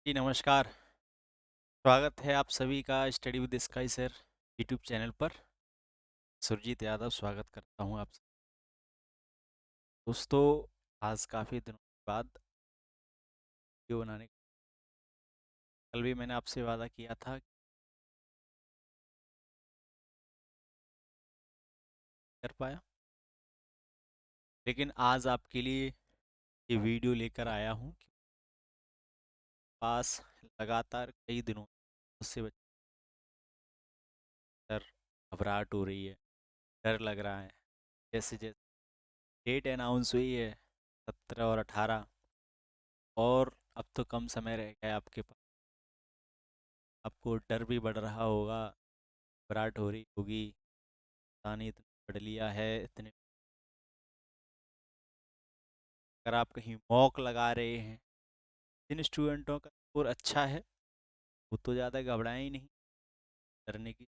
जी नमस्कार। स्वागत है आप सभी का study with sky sir YouTube channel पर। सुरजीत यादव स्वागत करता हूं आप दोस्तों। आज काफ़ी दिनों के बाद वीडियो बनाने कल भी मैंने आपसे वादा किया था कि कर पाया, लेकिन आज आपके लिए ये वीडियो लेकर आया हूं कि पास लगातार कई दिनों मुझसे बच्चर घबराहट हो रही है, डर लग रहा है। जैसे जैसे डेट अनाउंस हुई है 17 और 18, और अब तो कम समय रह गया है आपके पास। आपको डर भी बढ़ रहा होगा, घबराहट हो रही होगी, पता नहीं इतना पढ़ लिया है इतने। अगर आप कहीं मॉक लगा रहे हैं, जिन स्टूडेंटों का स्कोर अच्छा है वो तो ज़्यादा घबराएं ही नहीं, डरने की।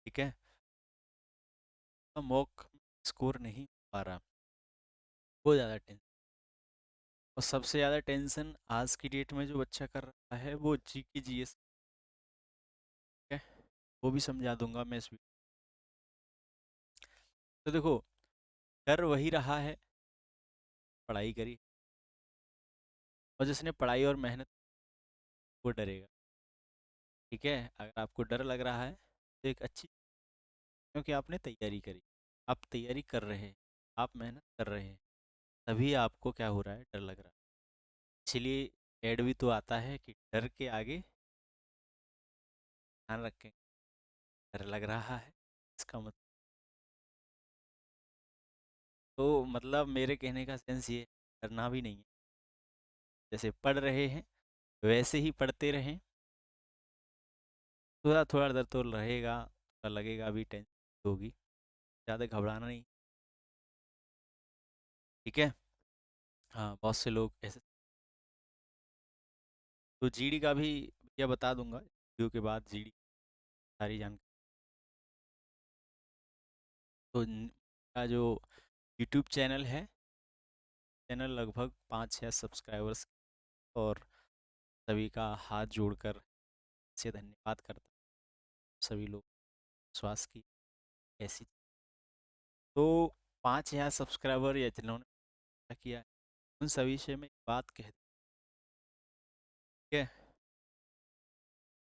ठीक है, तो मॉक स्कोर नहीं पा रहा, वो ज़्यादा टेंशन। और सबसे ज़्यादा टेंशन आज की डेट में जो बच्चा कर रहा है वो जी की जी एस है, वो भी समझा दूंगा मैं इस वीडियो। तो देखो, डर वही रहा है, पढ़ाई करी, और जिसने पढ़ाई और मेहनत वो डरेगा। ठीक है, अगर आपको डर लग रहा है तो एक अच्छी, क्योंकि आपने तैयारी करी, आप तैयारी कर रहे हैं, आप मेहनत कर रहे हैं, तभी आपको क्या हो रहा है, डर लग रहा है। इसलिए एड भी तो आता है कि डर के आगे ध्यान रखें, डर लग रहा है इसका मतलब। तो मतलब मेरे कहने का सेंस ये, डरना भी नहीं है। जैसे पढ़ रहे हैं वैसे ही पढ़ते रहें। थोड़ा थोड़ा डर तो रहेगा, थोड़ा लगेगा भी, टेंशन होगी, ज़्यादा घबराना नहीं। ठीक है। हाँ, बहुत से लोग ऐसे। तो जीडी का भी भैया बता दूंगा वीडियो के बाद, जीडी सारी जानकारी। तो का जो यूट्यूब चैनल है, चैनल लगभग 5-6 सब्सक्राइबर्स, और सभी का हाथ जोड़कर से धन्यवाद करता हूँ। सभी लोग विश्वास की ऐसी, तो 5 या सब्सक्राइबर या जिन्होंने किया है, उन सभी से मैं एक बात कह दूँ, ठीक है,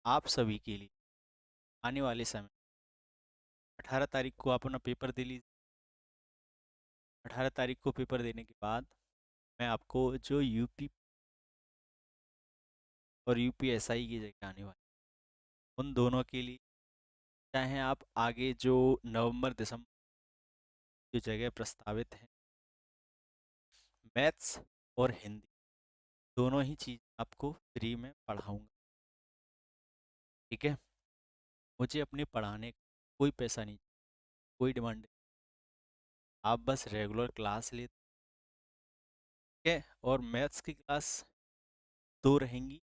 आप सभी के लिए आने वाले समय 18 तारीख को आप अपना पेपर दे लीजिए। 18 तारीख को पेपर देने के बाद मैं आपको जो यूपी और यूपीएसआई की जगह आने वाली, उन दोनों के लिए, चाहे आप आगे जो नवंबर दिसंबर जो जगह प्रस्तावित हैं, मैथ्स और हिंदी, दोनों ही चीज़ आपको फ्री में पढ़ाऊँगा। ठीक है, मुझे अपने पढ़ाने का कोई पैसा नहीं, कोई डिमांड नहीं। आप बस रेगुलर क्लास लेते, ठीक है, और मैथ्स की क्लास 2 रहेंगी।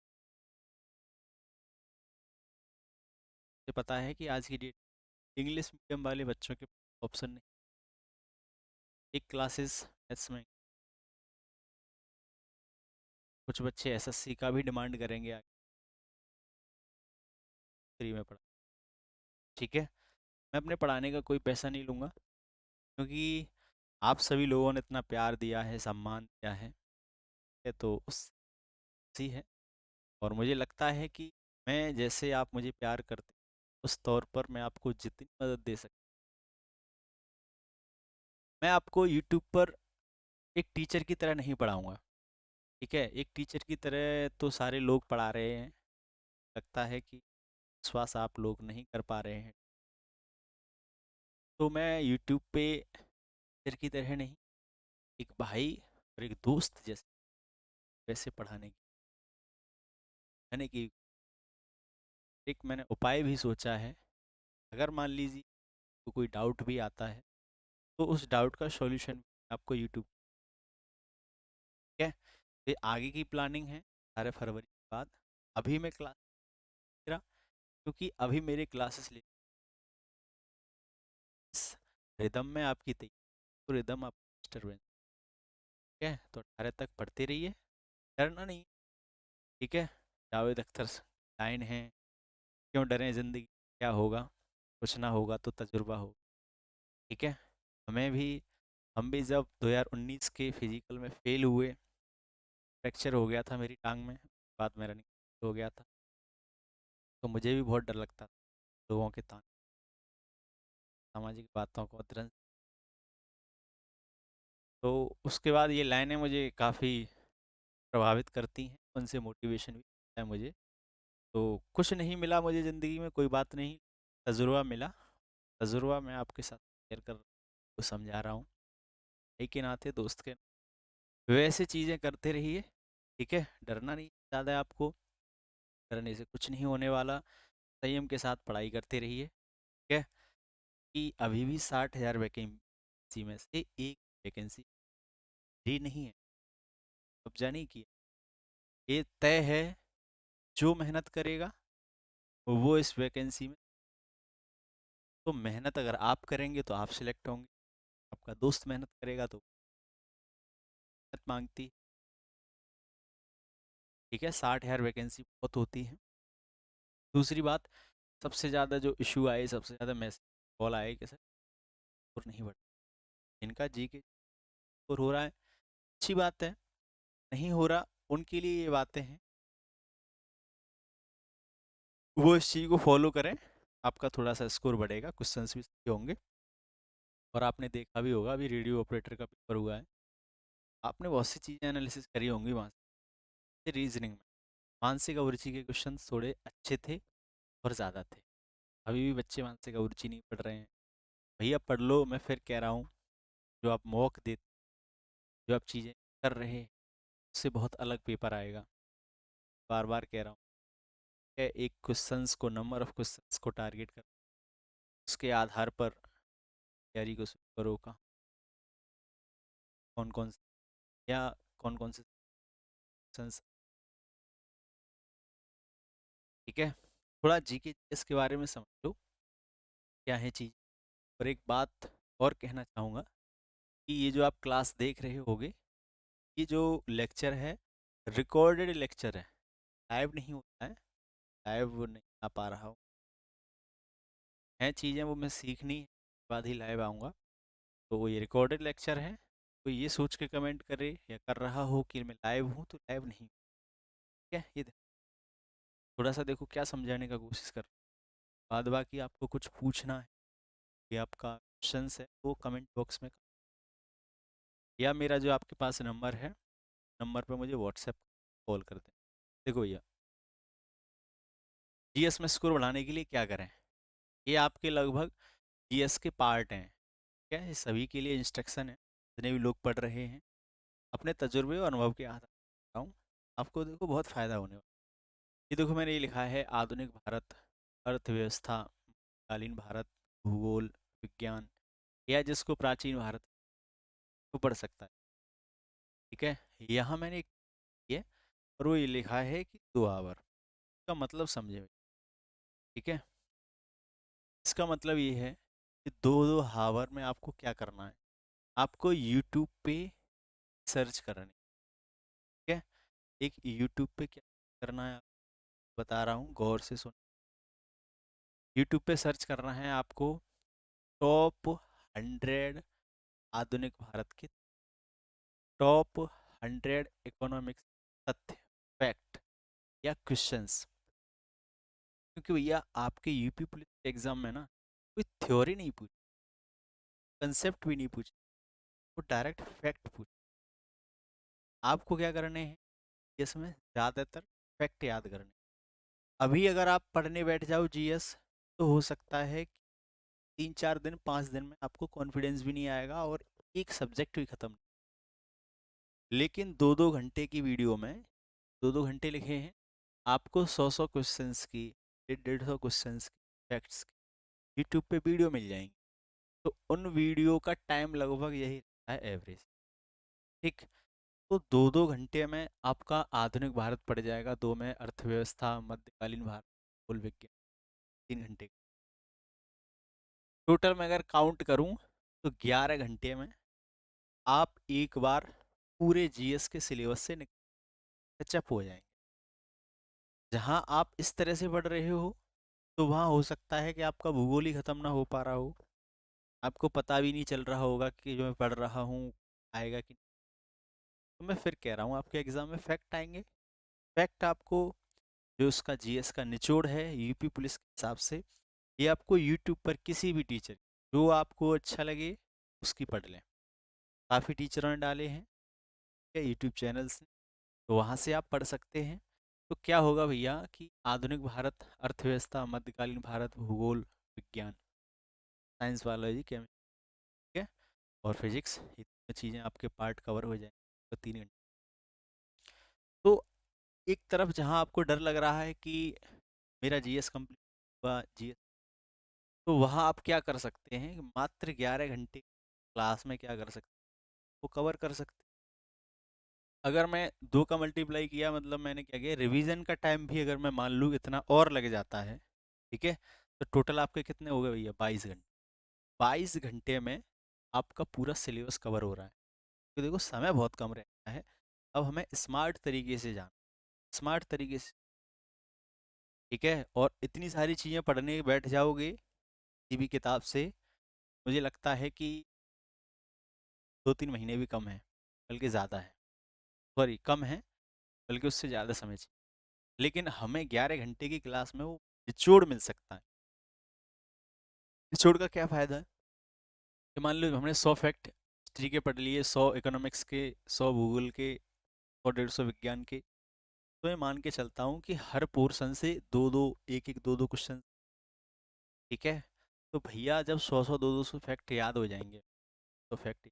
मुझे पता है कि आज की डेट इंग्लिश मीडियम वाले बच्चों के ऑप्शन नहीं, एक क्लासेस मैथ्स में। कुछ बच्चे एसएससी का भी डिमांड करेंगे आगे, फ्री में पढ़ा। ठीक है, मैं अपने पढ़ाने का कोई पैसा नहीं लूँगा, क्योंकि आप सभी लोगों ने इतना प्यार दिया है, सम्मान दिया है, तो उसी है। और मुझे लगता है कि मैं, जैसे आप मुझे प्यार करते, उस तौर पर मैं आपको जितनी मदद दे सकता, मैं आपको यूट्यूब पर एक टीचर की तरह नहीं पढ़ाऊँगा। ठीक है, एक टीचर की तरह तो सारे लोग पढ़ा रहे हैं, लगता है कि विश्वास आप लोग नहीं कर पा रहे हैं। तो मैं यूट्यूब पे टीचर की तरह नहीं, एक भाई और एक दोस्त जैसे वैसे पढ़ाने की, यानी कि एक मैंने उपाय भी सोचा है। अगर मान लीजिए तो कोई डाउट भी आता है, तो उस डाउट का सॉल्यूशन आपको यूट्यूब, ठीक है। ये आगे की प्लानिंग है, 18 फरवरी के बाद। अभी मैं क्लास ले रहा, क्योंकि अभी मेरे क्लासेस ले रिदम में आपकी तैयारी, तो रिदम आप डिस्टर्बेंस, ठीक है। तो 18 तक पढ़ते रहिए, डरना नहीं। ठीक है, जावेद अख्तर लाइन है, क्यों डरें ज़िंदगी क्या होगा, कुछ ना होगा तो तजुर्बा हो। ठीक है, हमें भी हम भी जब 2019 के फिजिकल में फेल हुए, फ्रैक्चर हो गया था मेरी टांग में, बाद में रनिंग हो गया था, तो मुझे भी बहुत डर लगता था लोगों के ताने, सामाजिक बातों को तुरंत। तो उसके बाद ये लाइनें मुझे काफ़ी प्रभावित करती हैं, उनसे मोटिवेशन भी मिलता है मुझे। तो कुछ नहीं मिला मुझे ज़िंदगी में, कोई बात नहीं, तजुर्बा मिला। तजुर्बा मैं आपके साथ शेयर कर को समझा रहा हूँ, भाई के नाते, दोस्त के, वैसे चीज़ें करते रहिए। ठीक है, डरना नहीं ज़्यादा है आपको, डरने से कुछ नहीं होने वाला, संयम के साथ पढ़ाई करते रहिए। ठीक है, कि अभी भी 60,000 वैकेंसी में से एक वैकेंसी फ्री नहीं है, कब्जा नहीं किया, ये तय है, जो मेहनत करेगा वो इस वैकेंसी में। तो मेहनत अगर आप करेंगे तो आप सिलेक्ट होंगे, आपका दोस्त मेहनत करेगा तो मेहनत मांगती। ठीक है, 60,000 वैकेंसी बहुत होती है। दूसरी बात, सबसे ज़्यादा जो इशू आए, सबसे ज़्यादा मैसेज कॉल आए कि सर स्कोर नहीं बढ़, इनका जी के स्कोर हो रहा है, अच्छी बात है, नहीं हो रहा उनके लिए ये बातें हैं, वो इस चीज़ को फॉलो करें, आपका थोड़ा सा स्कोर बढ़ेगा, क्वेश्चंस भी सही होंगे। और आपने देखा भी होगा, अभी रेडियो ऑपरेटर का पेपर हुआ है, आपने बहुत सी चीज़ें एनालिसिस करी होंगी वहाँ से। रीजनिंग में मानसिक अभिरुचि के क्वेश्चन थोड़े अच्छे थे और ज़्यादा थे। अभी भी बच्चे मानसिक अभिरुचि नहीं पढ़ रहे हैं, भैया पढ़ लो, मैं फिर कह रहा हूँ, जो आप मॉक देते, जो आप चीज़ें कर रहे हैं, उससे बहुत अलग पेपर आएगा, बार बार कह रहा हूँ। एक क्वेश्चंस को, नंबर ऑफ क्वेश्चंस को टारगेट कर, उसके आधार पर तैयारी को शुरू करो का, कौन कौन से, या कौन कौन से क्वेश्चंस। ठीक है, थोड़ा जीके जीएस के बारे में समझ लो क्या है चीज़। और एक बात और कहना चाहूँगा कि ये जो आप क्लास देख रहे होगे, ये जो लेक्चर है, रिकॉर्डेड लेक्चर है, लाइव नहीं होता है, लाइव नहीं आ पा रहा हूँ, हैं चीज़ें वो मैं सीखनी है, बाद ही लाइव आऊँगा। तो वो ये रिकॉर्डेड लेक्चर है, तो ये सोच के कमेंट करे या कर रहा हो कि मैं लाइव हूँ, तो लाइव नहीं। ठीक है, ये थोड़ा सा देखो क्या समझाने का कोशिश कर, बाद बाकी आपको कुछ पूछना है कि आपका क्वेश्चन है वो कमेंट बॉक्स में, या मेरा जो आपके पास नंबर है, नंबर पे मुझे व्हाट्सएप कॉल कर दें। देखो भैया, जीएस में स्कोर बढ़ाने के लिए क्या करें, ये आपके लगभग जीएस के पार्ट हैं। क्या है, सभी के लिए इंस्ट्रक्शन है, जितने भी लोग पढ़ रहे हैं, अपने तजुर्बे और अनुभव के आधार पर बताऊँ, आपको देखो बहुत फ़ायदा होने वाला। ये देखो मैंने ये लिखा है, आधुनिक भारत, अर्थव्यवस्था, कालीन भारत, भूगोल, विज्ञान, या जिसको प्राचीन भारत को पढ़ सकता है। ठीक है, यहाँ मैंने ये, और वो ये लिखा है कि 2 आवर का मतलब समझे। ठीक है, इसका मतलब ये है कि 2 2 आवर में आपको क्या करना है, आपको यूट्यूब पे सर्च करना है। ठीक है, एक यूट्यूब पे क्या करना है, बता रहा हूँ, गौर से सुन। यूट्यूब पे सर्च करना है आपको, टॉप 100 आधुनिक भारत के टॉप 100 इकोनॉमिक्स तथ्य, फैक्ट या क्वेश्चंस। क्योंकि भैया आपके यूपी पुलिस के एग्जाम में ना कोई थ्योरी नहीं पूछी, कंसेप्ट भी नहीं पूछी, वो डायरेक्ट फैक्ट पूछ। आपको क्या करने हैं, इसमें ज़्यादातर फैक्ट याद करने। अभी अगर आप पढ़ने बैठ जाओ जीएस, तो हो सकता है कि 3 4 दिन 5 दिन में आपको कॉन्फिडेंस भी नहीं आएगा और एक सब्जेक्ट भी खत्म। लेकिन 2 2 घंटे की वीडियो में, 2 2 घंटे लिखे हैं, आपको 100 100 क्वेश्चंस की, 150 150 क्वेश्चंस की, फैक्ट्स की यूट्यूब पे वीडियो मिल जाएंगी। तो उन वीडियो का टाइम लगभग यही रहता है एवरेज। ठीक, तो 2 2 घंटे में आपका आधुनिक भारत पड़ जाएगा, 2 में अर्थव्यवस्था, मध्यकालीन भारत, कुल विज्ञान, 3 घंटे। टोटल में अगर काउंट करूं तो 11 घंटे में आप एक बार पूरे जीएस के सिलेबस से टचअप हो जाएंगे। जहाँ आप इस तरह से पढ़ रहे हो तो वहाँ हो सकता है कि आपका भूगोल ही खत्म ना हो पा रहा हो, आपको पता भी नहीं चल रहा होगा कि जो मैं पढ़ रहा हूँ आएगा कि नहीं। तो मैं फिर कह रहा हूँ आपके एग्जाम में फैक्ट आएंगे। फैक्ट आपको, जो उसका जीएस का निचोड़ है यूपी पुलिस के हिसाब से, ये आपको यूट्यूब पर किसी भी टीचर जो आपको अच्छा लगे उसकी पढ़ लें। काफ़ी टीचरों ने डाले हैं या यूट्यूब चैनल्स ने, तो वहाँ से आप पढ़ सकते हैं। तो क्या होगा भैया कि आधुनिक भारत, अर्थव्यवस्था, मध्यकालीन भारत, भूगोल, विज्ञान, साइंस, बायोलॉजी, केमिस्ट्री, ठीक है, और फिजिक्स, ये तीनों चीज़ें आपके पार्ट कवर हो जाएंगे तो 3 घंटे। तो एक तरफ जहाँ आपको डर लग रहा है कि मेरा जीएस कंप्लीट हुआ, जीएस, तो वहाँ आप क्या कर सकते हैं, मात्र 11 घंटे क्लास में क्या कर सकते हैं, वो कवर कर सकते हैं। अगर मैं 2 का मल्टीप्लाई किया, मतलब मैंने क्या किया, रिवीजन का टाइम भी अगर मैं मान लूँ इतना और लग जाता है, ठीक है, तो टोटल आपके कितने हो गए भैया, 22 घंटे। 22 घंटे में आपका पूरा सिलेबस कवर हो रहा है। तो देखो समय बहुत कम रहता है। अब हमें स्मार्ट तरीके से जाना, स्मार्ट तरीके से, ठीक है, और इतनी सारी चीज़ें पढ़ने बैठ जाओगे किसी भी किताब से, मुझे लगता है कि 2-3 महीने भी कम है, बल्कि ज़्यादा है, सॉरी कम है, बल्कि उससे ज़्यादा समय चाहिए। लेकिन हमें 11 घंटे की क्लास में वो निचोड़ मिल सकता है। निचोड़ का क्या फ़ायदा है कि मान लो हमने 100 फैक्ट हिस्ट्री के पढ़ लिए, 100 इकोनॉमिक्स के, 100 भूगोल के, 100-150 विज्ञान के, तो मैं मान के चलता हूँ कि हर पोर्शन से दो दो, एक एक, दो दो क्वेश्चन, ठीक है। तो भैया जब 100-100, 200 फैक्ट याद हो जाएंगे, तो फैक्ट,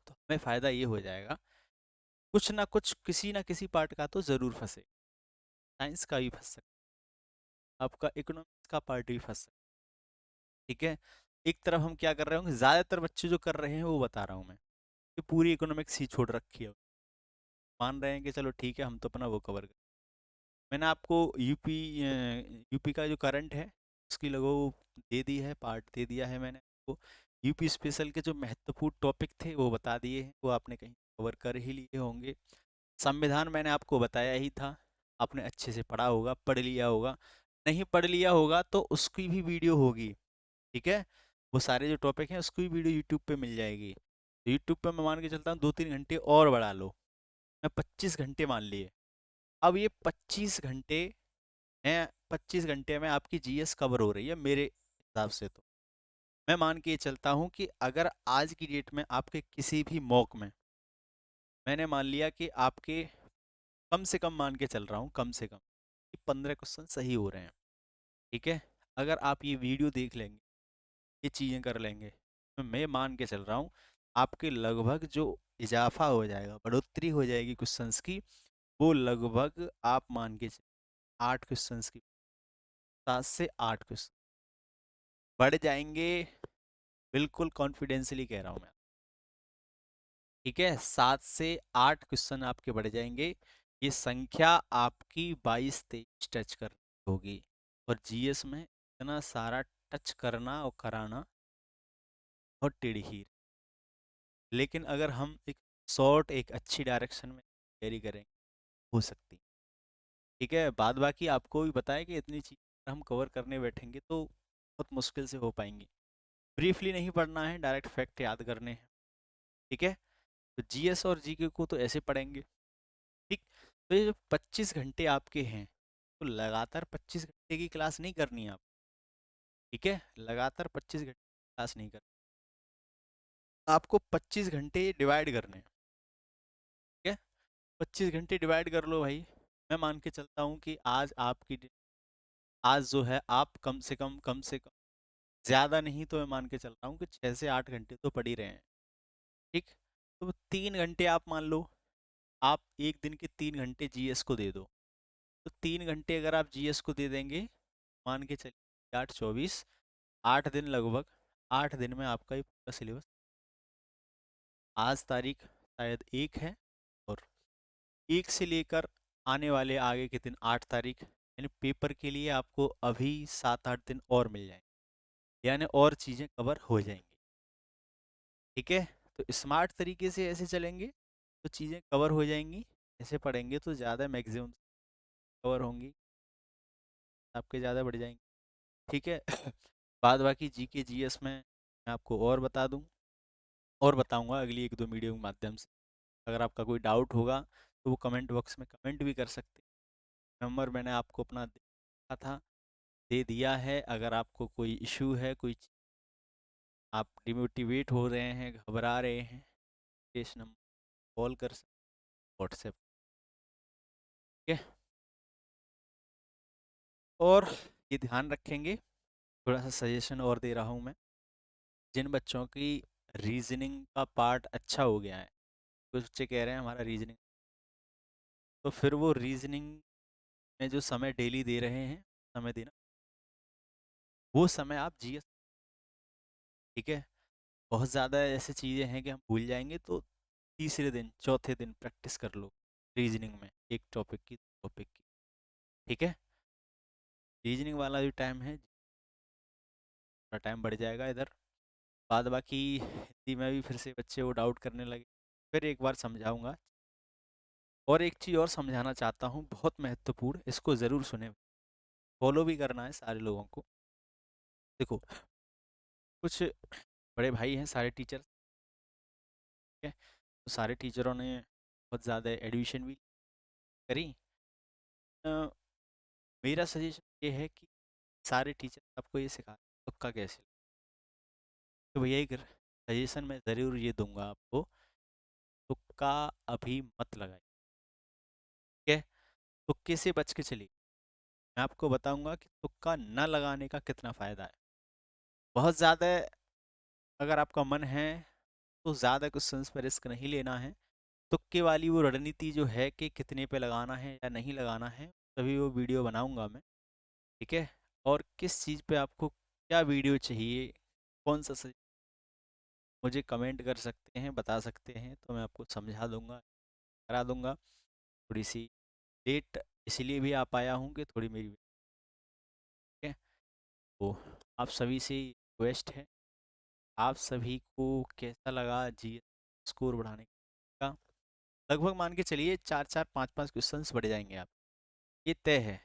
तो हमें फ़ायदा ये हो जाएगा, कुछ ना कुछ किसी ना किसी पार्ट का तो ज़रूर फंसे। साइंस का भी फंस सकता है, आपका इकोनॉमिक्स का पार्ट भी फंस सकता है, ठीक है। एक तरफ हम क्या कर रहे होंगे, ज़्यादातर बच्चे जो कर रहे हैं वो बता रहा हूँ मैं, कि पूरी इकोनॉमिक्स ही छोड़ रखी है, मान रहे हैं कि चलो ठीक है हम तो अपना वो कवर कर। मैंने आपको यूपी का जो करंट है उसकी लगो दे दी है, पार्ट दे दिया है मैंने आपको। यूपी स्पेशल के जो महत्वपूर्ण टॉपिक थे वो बता दिए हैं, वो आपने कहीं कवर कर ही लिए होंगे। संविधान मैंने आपको बताया ही था, आपने अच्छे से पढ़ा होगा, पढ़ लिया होगा। नहीं पढ़ लिया होगा तो उसकी भी वीडियो होगी, ठीक है, वो सारे जो टॉपिक हैं उसकी भी वीडियो यूट्यूब पे मिल जाएगी। तो यूट्यूब पे मैं मान के चलता हूँ 2-3 घंटे और बढ़ा लो, मैं 25 घंटे मान लिए। अब ये 25 घंटे हैं, 25 घंटे में आपकी जीएस कवर हो रही है मेरे हिसाब से। तो मैं मान के ये चलता हूँ कि अगर आज की डेट में आपके किसी भी मॉक में, मैंने मान लिया कि आपके, कम से कम मान के चल रहा हूँ, कम से कम कि 15 क्वेश्चन सही हो रहे हैं, ठीक है, अगर आप ये वीडियो देख लेंगे, ये चीज़ें कर लेंगे, तो मैं मान के चल रहा हूँ आपके लगभग जो इजाफा हो जाएगा, बढ़ोतरी हो जाएगी क्वेश्चंस की, वो लगभग आप मान के 8 क्वेश्चंस की, 7 से 8 क्वेश्चन बढ़ जाएंगे, बिल्कुल कॉन्फिडेंसली कह रहा हूँ मैं, ठीक है, 7 से 8 क्वेश्चन आपके बढ़ जाएंगे। ये संख्या आपकी 22-23 टच कर होगी। और जीएस में इतना सारा टच करना और कराना बहुत टेढ़ी खीर। लेकिन अगर हम एक शॉर्ट, एक अच्छी डायरेक्शन में तैयारी करें, हो सकती, ठीक है। बाद बाकी आपको भी बताया कि इतनी चीज़ हम कवर करने बैठेंगे तो बहुत मुश्किल से हो पाएंगी। ब्रीफली नहीं पढ़ना है, डायरेक्ट फैक्ट याद करने हैं, ठीक है। तो जीएस और जीके को तो ऐसे पढ़ेंगे, ठीक। तो ये जो 25 घंटे आपके हैं, तो लगातार 25 घंटे की क्लास नहीं करनी है आप, ठीक है, लगातार 25 घंटे क्लास नहीं करनी, आपको 25 घंटे डिवाइड करने हैं, ठीक है। 25 घंटे डिवाइड कर लो भाई। मैं मान के चलता हूँ कि आज आपकी आज जो है आप कम से कम ज़्यादा नहीं तो मैं मान के चल रहा हूँ कि 6 से 8 घंटे तो पढ़ ही रहे हैं, ठीक। तो 3 घंटे आप मान लो, आप एक दिन के 3 घंटे जीएस को दे दो, तो 3 घंटे अगर आप जीएस को दे देंगे, मान के चलिए 8-24, 8 दिन लगभग, 8 दिन में आपका ये पूरा सिलेबस, आज तारीख शायद 1 है, और 1 से लेकर आने वाले आगे के दिन 8 तारीख, यानी पेपर के लिए आपको अभी 7-8 दिन और मिल जाएंगे, यानी और चीज़ें कवर हो जाएंगी, ठीक है। तो स्मार्ट तरीके से ऐसे चलेंगे तो चीज़ें कवर हो जाएंगी, ऐसे पढ़ेंगे तो ज़्यादा मैक्सिमम कवर होंगी, आपके ज़्यादा बढ़ जाएंगे। ठीक है। बाद बाकी जीके जीएस में मैं आपको और बता दूं, और बताऊंगा अगली एक दो वीडियो के माध्यम से। अगर आपका कोई डाउट होगा तो वो कमेंट बॉक्स में कमेंट भी कर सकते हैं। नंबर मैंने आपको अपना देखा था, दे दिया है। अगर आपको कोई इशू है, कोई आप डिमोटिवेट हो रहे हैं, घबरा रहे हैं, इस नंबर कॉल कर सकते, व्हाट्सएप। ठीक है। और ये ध्यान रखेंगे, थोड़ा सा सजेशन और दे रहा हूँ मैं, जिन बच्चों की रीजनिंग का पार्ट अच्छा हो गया है, कुछ बच्चे कह रहे हैं हमारा रीजनिंग, तो फिर वो रीजनिंग में जो समय डेली दे रहे हैं, समय देना, वो समय आप जीएस। ठीक है। बहुत ज़्यादा ऐसी चीज़ें हैं कि हम भूल जाएंगे, तो तीसरे दिन चौथे दिन प्रैक्टिस कर लो रीजनिंग में, एक टॉपिक की। ठीक है। रीजनिंग वाला जो टाइम है, थोड़ा टाइम बढ़ जाएगा इधर। बाद बाकी हिंदी में भी फिर से बच्चे वो डाउट करने लगे, फिर एक बार समझाऊंगा। और एक चीज़ और समझाना चाहता हूँ, बहुत महत्वपूर्ण, इसको ज़रूर सुने, फॉलो भी करना है सारे लोगों को। देखो, कुछ बड़े भाई हैं सारे टीचर, ठीक है, तो सारे टीचरों ने बहुत ज़्यादा एडमिशन भी करी। अ, मेरा सजेशन ये है कि सारे टीचर आपको ये सिखा तुक्का कैसे, तो भैया एक सजेशन मैं ज़रूर ये दूंगा आपको, तुक्का अभी मत लगाइए। ठीक है। तुक्के से बच के चलिए। मैं आपको बताऊंगा कि तुक्का न लगाने का कितना फ़ायदा है। बहुत ज़्यादा अगर आपका मन है तो ज़्यादा क्वेश्चंस पर रिस्क नहीं लेना है। तुक्के वाली वो रणनीति जो है कि कितने पे लगाना है या नहीं लगाना है, तभी वो वीडियो बनाऊंगा मैं। ठीक है। और किस चीज़ पे आपको क्या वीडियो चाहिए, कौन सा सही, मुझे कमेंट कर सकते हैं, बता सकते हैं, तो मैं आपको समझा दूंगा, करा दूंगा। थोड़ी सी लेट इसलिए भी आ पाया हूँ कि थोड़ी मेरी, ठीक है। तो आप सभी से रिक्वेस्ट है, आप सभी को कैसा लगा जी स्कोर बढ़ाने का? लगभग मान के चलिए 4-4 5-5 क्वेश्चंस बढ़ जाएंगे आप, ये तय है।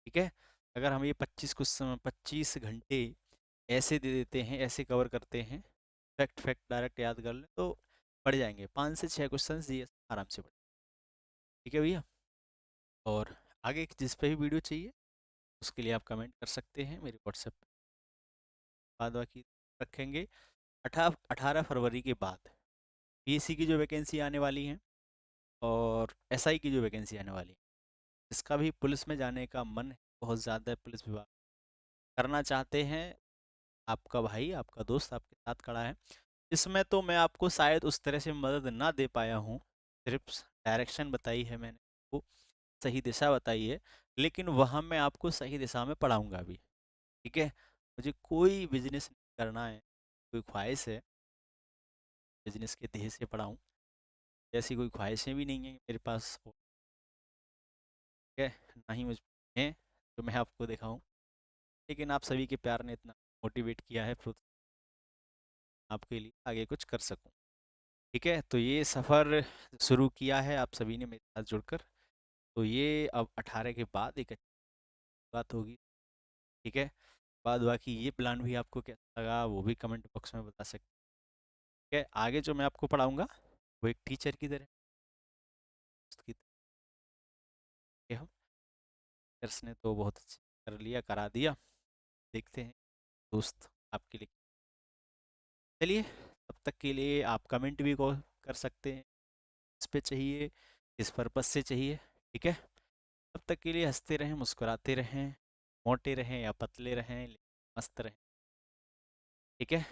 ठीक है। अगर हम ये 25 क्वेश्चन 25 घंटे ऐसे दे देते हैं, ऐसे कवर करते हैं, फैक्ट फैक्ट डायरेक्ट याद कर लें, तो बढ़ जाएंगे 5 से 6 क्वेश्चन ये आराम से बढ़। ठीक है भैया। और आगे जिस पे भी वीडियो चाहिए उसके लिए आप कमेंट कर सकते हैं मेरे व्हाट्सएप पे। बाद बाकी रखेंगे 18 फरवरी के बाद पीएससी की जो वैकेंसी आने वाली है और एसआई की जो वैकेंसी आने वाली है, इसका भी पुलिस में जाने का मन है बहुत ज़्यादा, पुलिस विभाग करना चाहते हैं। आपका भाई, आपका दोस्त आपके साथ खड़ा है। इसमें तो मैं आपको शायद उस तरह से मदद ना दे पाया हूँ, सिर्फ डायरेक्शन बताई है मैंने, वो सही दिशा बताई है, लेकिन वहाँ मैं आपको सही दिशा में पढ़ाऊँगा भी। ठीक है। मुझे कोई बिजनेस नहीं करना है, कोई ख्वाहिश है बिजनेस के ध्येय से पढ़ाऊँ, ऐसी कोई ख्वाहिशें भी नहीं है मेरे पास। ठीक है, ना ही मुझ हैं जो मैं आपको दिखाऊँ, लेकिन आप सभी के प्यार ने इतना मोटिवेट किया है आपके लिए आगे कुछ कर सकूँ। ठीक है। तो ये सफ़र शुरू किया है आप सभी ने मेरे साथ जुड़कर, तो ये अब 18 के बाद एक अच्छी बात होगी। ठीक है। बाद बाकी ये प्लान भी आपको कैसा लगा वो भी कमेंट बॉक्स में बता सकते हैं। ठीक है। आगे जो मैं आपको पढ़ाऊँगा वो एक टीचर की तरह, उसकी तरह हम टीचर्स ने तो बहुत अच्छी कर लिया, करा दिया, देखते हैं दोस्त आपके लिए। चलिए, तब तक के लिए आप कमेंट भी कर सकते हैं, इस पे चाहिए, इस पर्पज़ से चाहिए। ठीक है। तब तक के लिए हंसते रहें, मुस्कुराते रहें, मोटे रहें या पतले रहें, मस्त रहें। ठीक है।